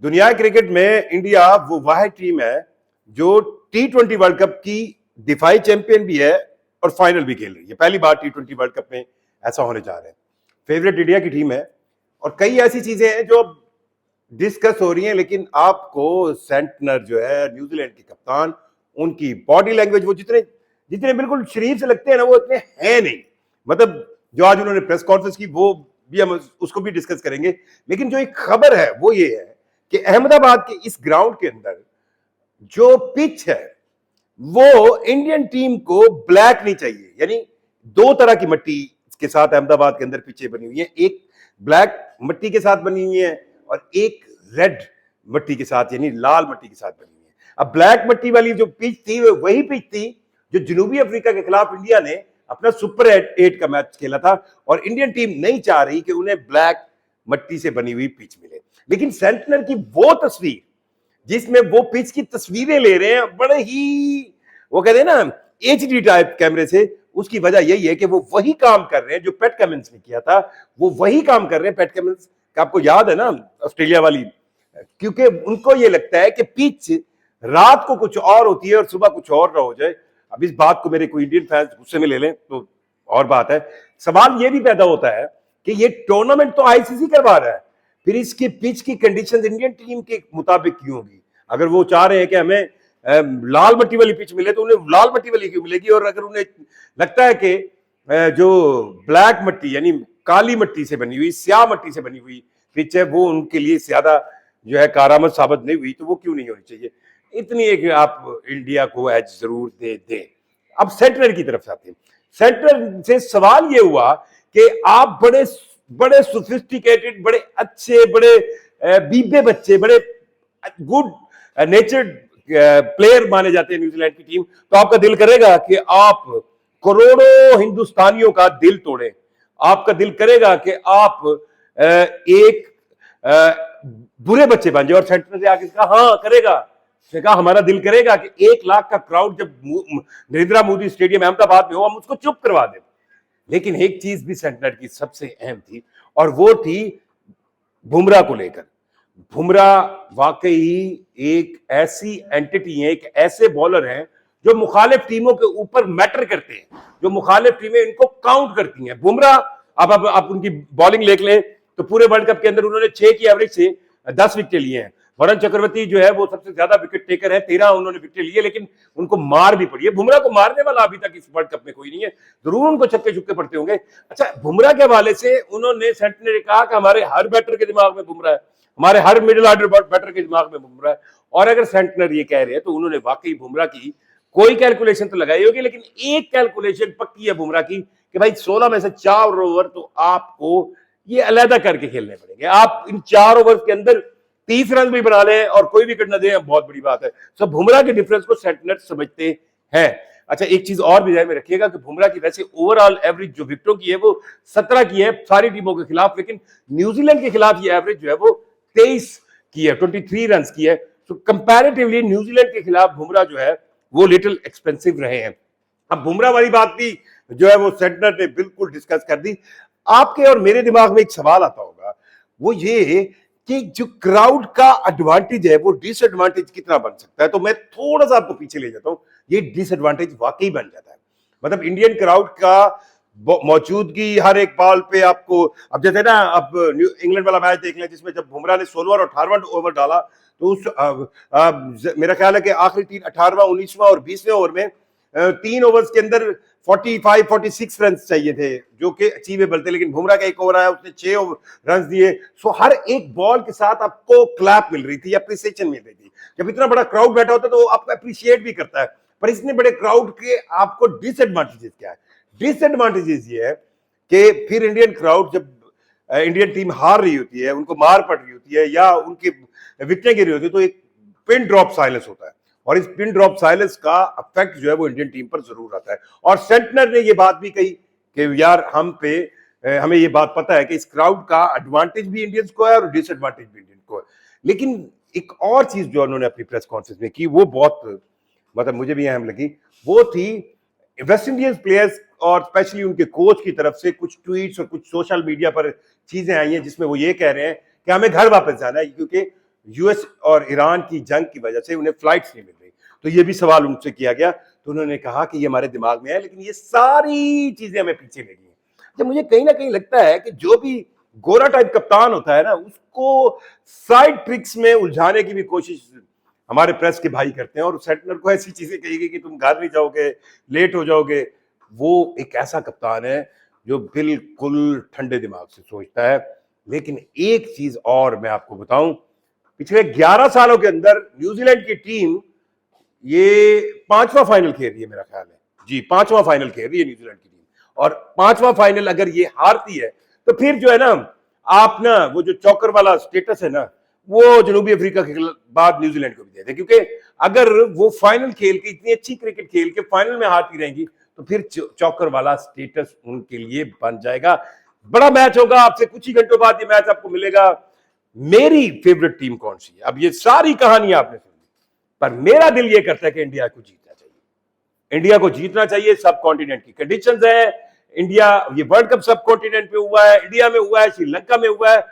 दुनिया क्रिकेट में इंडिया वो वाहिद टीम है जो T20 वर्ल्ड कप की दिफाई चैंपियन भी है और फाइनल भी खेल रही है। पहली बार T20 वर्ल्ड कप में ऐसा होने जा रहा है। फेवरेट इंडिया की टीम है और कई ऐसी चीजें हैं जो डिस्कस हो रही हैं, लेकिन आपको सेंटनर जो है न्यूजीलैंड के कप्तान, उनकी बॉडी लैंग्वेज, वो जितने जितने बिल्कुल शरीफ से लगते हैं ना, वो इतने हैं नहीं। मतलब जो आज उन्होंने प्रेस कॉन्फ्रेंस की वो भी हम उसको भी डिस्कस करेंगे, लेकिन जो एक खबर है वो ये है कि अहमदाबाद के इस ग्राउंड के अंदर जो पिच है वो इंडियन टीम को ब्लैक नहीं चाहिए। यानी दो तरह की मिट्टी के साथ अहमदाबाद के अंदर पिचें बनी हुई है, एक ब्लैक मिट्टी के साथ बनी हुई है और एक रेड मिट्टी के साथ यानी लाल मिट्टी के साथ बनी हुई है। अब ब्लैक मिट्टी वाली जो पिच थी वो वही पिच थी जो जनूबी अफ्रीका के खिलाफ इंडिया ने अपना सुपर 8 का मैच खेला था, और इंडियन टीम नहीं चाह रही कि उन्हें ब्लैक मिट्टी से बनी हुई पिच मिले। लेकिन सेंटनर की वो तस्वीर जिसमें वो पिच की तस्वीरें ले रहे हैं बड़े ही, वो कहते हैं ना, HD टाइप कैमरे से, उसकी वजह यही है कि वो वही काम कर रहे हैं जो पैट कमिंस ने किया था। वो वही काम कर रहे हैं पैट कमिंस का, आपको याद है ना, ऑस्ट्रेलिया वाली, क्योंकि उनको ये लगता है कि पिच रात को कुछ और होती है और सुबह कुछ और ना हो जाए। अब इस बात को मेरे कोई इंडियन फैंस गुस्से में ले लें तो और बात है। सवाल ये भी पैदा होता है कि ये टूर्नामेंट तो ICC करवा रहा है, फिर इसकी पिच की कंडीशंस इंडियन टीम के मुताबिक क्यों होगी? अगर वो चाह रहे हैं कि हमें लाल मिट्टी वाली पिच मिले तो उन्हें लाल मिट्टी वाली क्यों मिलेगी? और अगर उन्हें लगता है कि जो ब्लैक मिट्टी यानी काली मिट्टी से बनी हुई, स्याह मिट्टी से बनी हुई पिच है वो उनके लिए ज्यादा जो है कारामद साबित नहीं हुई, तो वो क्यों नहीं होनी चाहिए? इतनी एक आप इंडिया को एज जरूर दे दें। अब सेंटनर की तरफ आते हैं। सेंटनर से सवाल ये हुआ कि आप बड़े बड़े सोफिस्टिकेटेड, बड़े अच्छे, बड़े बीबे बच्चे, बड़े गुड नेचर्ड प्लेयर माने जाते हैं न्यूजीलैंड की टीम, तो आपका दिल करेगा कि आप करोड़ों हिंदुस्तानियों का दिल तोड़े? आपका दिल करेगा कि आप एक बुरे बच्चे बन जाए? और सेंटर से आके कहा हाँ करेगा। कहा हमारा दिल करेगा कि 1 लाख का क्राउड जब नरेंद्र मोदी स्टेडियम अहमदाबाद में हो हम उसको चुप करवा दें। लेकिन एक चीज भी सेंटनर की सबसे अहम थी और वो थी बुमराह को लेकर। बुमराह वाकई एक ऐसी एंटिटी है, एक ऐसे बॉलर हैं जो मुखालिफ टीमों के ऊपर मैटर करते हैं, जो मुखालिफ टीमें इनको काउंट करती हैं। बुमराह, अब आप उनकी बॉलिंग देख लें तो पूरे वर्ल्ड कप के अंदर उन्होंने 6 की एवरेज से 10 विकेट लिए हैं। वरुण चक्रवर्ती जो है वो सबसे ज्यादा विकेट टेकर है, 13 उन्होंने विकेट लिए, लेकिन उनको मार भी पड़ी है। बुमराह को मारने वाला अभी तक इस वर्ल्ड कप में कोई नहीं है, जरूर उनको छक्के चुक्के पड़ते होंगे। अच्छा, बुमराह के हवाले से उन्होंने सेंटनर ने कहा कि हमारे हर बैटर के दिमाग में बुमराह है, हमारे हर मिडिल ऑर्डर बैटर के दिमाग में बुमराह है। और अगर सेंटनर ये कह रहे हैं तो उन्होंने वाकई बुमराह की कोई कैलकुलेशन तो लगाई होगी, लेकिन एक कैलकुलेशन पक्की है बुमराह की कि भाई 16 में से 4 ओवर तो आपको ये अलहदा करके खेलने पड़ेंगे। आप इन 4 ओवर के अंदर 30 रन भी बना लें और कोई विकेट न दें, बहुत बड़ी बात है। सब बुमराह के डिफरेंस को सेंटनर समझते हैं। अच्छा, एक चीज और भी ध्यान में रखिएगा कि बुमराह की वैसे ओवरऑल एवरेज जो विकेटों की है वो 17 की है सारी टीमों के खिलाफ, लेकिन न्यूजीलैंड के खिलाफ ये एवरेज जो है वो 23 की है, 23 रन की है। तो कंपैरेटिवली न्यूजीलैंड के खिलाफ बुमराह जो है वो लिटिल एक्सपेंसिव रहे हैं। अब बुमराह वाली बात भी जो है वो सेंटनर ने बिल्कुल डिस्कस कर दी। आपके और मेरे दिमाग में एक सवाल आता होगा, वो ये कि जो क्राउड का एडवांटेज है वो डिसएडवांटेज कितना बन सकता है? तो मैं थोड़ा सा आपको पीछे ले जाता हूं। ये डिसएडवांटेज वाकई बन जाता है। मतलब इंडियन क्राउड का मौजूदगी हर एक बॉल पे आपको, अब जैसे ना अब इंग्लैंड वाला मैच देख लें जिसमें जब बुमराह ने 16 और 18वां ओवर डाला तो उस मेरा ख्याल है कि आखिरी 3 18वां 19वां और 20वें ओवर में 3 ओवर्स के अंदर 45-46 रन चाहिए थे जो कि अचीवेबल थे, लेकिन बुमराह का एक ओवर आया उसने 6 रन दिए। सो हर एक बॉल के साथ आपको क्लैप मिल रही थी, अप्रिसिएशन मिल रही थी। जब इतना बड़ा क्राउड बैठा होता है तो आपको अप्रिशिएट भी करता है। पर इतने बड़े क्राउड के आपको डिसएडवांटेजेस क्या है? डिसएडवांटेजेस ये है कि फिर इंडियन क्राउड जब इंडियन टीम हार रही होती है, उनको मार पड़ रही होती है या उनकी विकेटें गिर रही होती है, तो एक पिन ड्रॉप साइलेंस होता है और इस पिन ड्रॉप साइलेंस का इफेक्ट जो है वो इंडियन टीम पर जरूर आता है। और सेंटनर ने ये बात भी कही कि यार हमें ये बात पता है कि इस क्राउड का एडवांटेज भी इंडियंस को है और डिसएडवांटेज भी इंडियन को है। लेकिन एक और चीज जो उन्होंने अपनी प्रेस कॉन्फ्रेंस में की वो बहुत मतलब मुझे भी अहम लगी, वो थी वेस्ट इंडीज प्लेयर्स और स्पेशली उनके कोच की तरफ से कुछ ट्वीट्स और कुछ सोशल मीडिया पर चीजें आई हैं जिसमें वो ये कह रहे हैं कि हमें घर वापस जाना है, क्योंकि यूएस और ईरान की जंग की वजह से उन्हें फ्लाइट्स नहीं मिल रही, तो ये भी सवाल उनसे किया गया, तो उन्होंने कहा कि ये हमारे दिमाग में है, लेकिन ये सारी चीजें हमें पीछे लगी हैं। जब मुझे कहीं ना कहीं लगता है कि जो भी गोरा टाइप कप्तान होता है ना, उसको साइड ट्रिक्स में उलझाने की भी कोशिश हमारे प्रेस के भाई करते हैं, और सेंटनर को ऐसी चीजें कहेगी कि तुम घर नहीं जाओगे, लेट हो जाओगे। वो एक ऐसा कप्तान है जो बिल्कुल ठंडे दिमाग से सोचता है। लेकिन एक चीज और मैं आपको बताऊं, पिछले 11 सालों के अंदर न्यूजीलैंड की टीम ये 5वां फाइनल खेल रही है, मेरा ख्याल है जी, 5वां फाइनल खेल रही है न्यूजीलैंड की टीम। और 5वां फाइनल अगर ये हारती है तो फिर जो है ना, आप ना वो जो चौकर वाला स्टेटस है ना, वो जनूबी अफ्रीका के बाद न्यूजीलैंड को भी दे दे, क्योंकि अगर वो फाइनल खेल के, इतनी अच्छी क्रिकेट खेल के फाइनल में हारती रहेंगी, तो फिर चौकर वाला स्टेटस उनके लिए बन जाएगा। बड़ा मैच होगा, आपसे कुछ ही घंटों बाद ये मैच आपको मिलेगा। मेरी फेवरेट टीम कौन सी है, अब ये सारी कहानी आपने सुनी, पर मेरा दिल ये करता है कि इंडिया को जीतना चाहिए। इंडिया को जीतना चाहिए। सब कॉन्टिनेंट की कंडीशंस है। इंडिया, ये वर्ल्ड कप सब कॉन्टिनेंट पे हुआ है, इंडिया में हुआ है, श्रीलंका में हुआ है।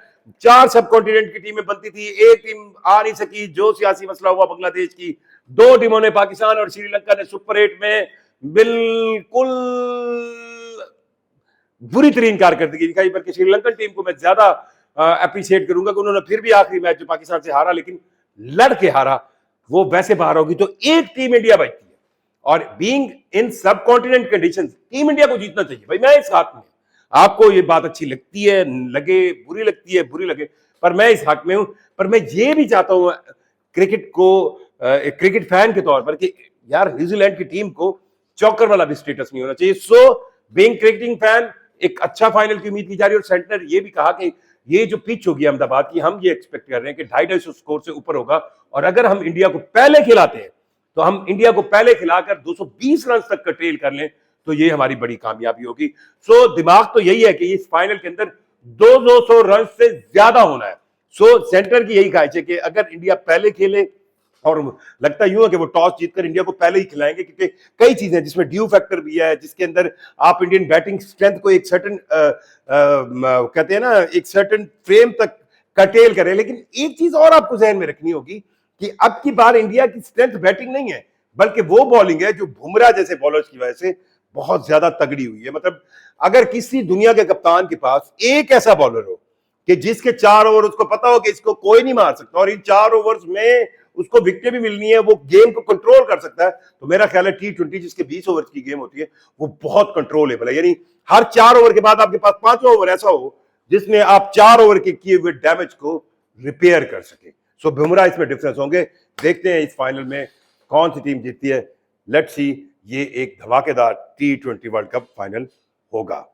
4 सब कॉन्टिनेंट की टीमें बनती थी, एक टीम आ नहीं सकी, जो सियासी मसला हुआ बांग्लादेश की। 2 टीमों ने, पाकिस्तान और श्रीलंका ने सुपर 8 में बिल्कुल बुरी तरीन कारकर्दगी दिखाई। बल्कि श्रीलंकन टीम को मैं ज्यादा अप्रिशिएट करूंगा कि उन्होंने फिर भी आखिरी मैच जो पाकिस्तान से हारा, लेकिन लड़ के हारा। वो वैसे बाहर होगी तो एक टीम इंडिया बचती है, और बीइंग इन सब कॉन्टिनेंट कंडीशंस टीम इंडिया को जीतना चाहिए। भाई मैं इस हक में, आपको ये बात अच्छी लगती है, लगे बुरी लगती है, बुरी लगे, पर मैं इस हक में हूं। पर मैं ये भी चाहता हूं क्रिकेट को, एक क्रिकेट फैन के तौर पर, कि यार न्यूजीलैंड की टीम को चौकर वाला भी स्टेटस नहीं होना चाहिए। सो बीइंग क्रिकेटिंग फैन, एक अच्छा फाइनल की उम्मीद की जा रही है। और सेंटनर ये भी कहा कि ये जो पिच होगी अहमदाबाद की, हम ये एक्सपेक्ट कर रहे हैं कि 250 स्कोर से ऊपर होगा, और अगर हम इंडिया को पहले खिलाते हैं, तो हम इंडिया को पहले खिलाकर 220 रन तक का ट्रेल कर लें, तो ये हमारी बड़ी कामयाबी होगी। सो दिमाग तो यही है कि इस फाइनल के अंदर 200 रन से ज्यादा होना है। सो सेंटर की यही ख्वाहिश है कि अगर इंडिया पहले खेले, और लगता यूं है कि वो टॉस जीतकर इंडिया को पहले ही खिलाएंगे, क्योंकि कई चीजें जिसमें ड्यू फैक्टर भी है, जिसके अंदर आप इंडियन बैटिंग स्ट्रेंथ को एक सर्टेन कहते हैं ना, एक सर्टेन फ्रेम तक कटेल करें। लेकिन एक चीज और आपको जहन में रखनी होगी कि अब की बार इंडिया की स्ट्रेंथ बैटिंग नहीं है, बल्कि वो बॉलिंग है जो बुमराह जैसे बॉलर्स की वजह से बहुत ज्यादा तगड़ी हुई है। मतलब अगर किसी दुनिया के कप्तान के पास एक ऐसा बॉलर हो कि जिसके 4 ओवर उसको पता हो कि इसको कोई नहीं मार सकता, और इन 4 ओवर्स में उसको विकेट भी मिलनी है, वो गेम को कंट्रोल कर सकता है, तो मेरा ख्याल है T20 जिसके 20 ओवर की गेम होती है, वो बहुत कंट्रोलेबल है। यानी हर 4 ओवर के बाद आपके पास 5वां ओवर ऐसा हो जिसमें आप 4 ओवर के किए हुए डैमेज को रिपेयर कर सके। सो बुमराह इसमें डिफरेंस होंगे। देखते हैं इस फाइनल में कौन सी टीम जीतती है। लेट्स सी, ये एक धमाकेदार T20 वर्ल्ड कप फाइनल होगा।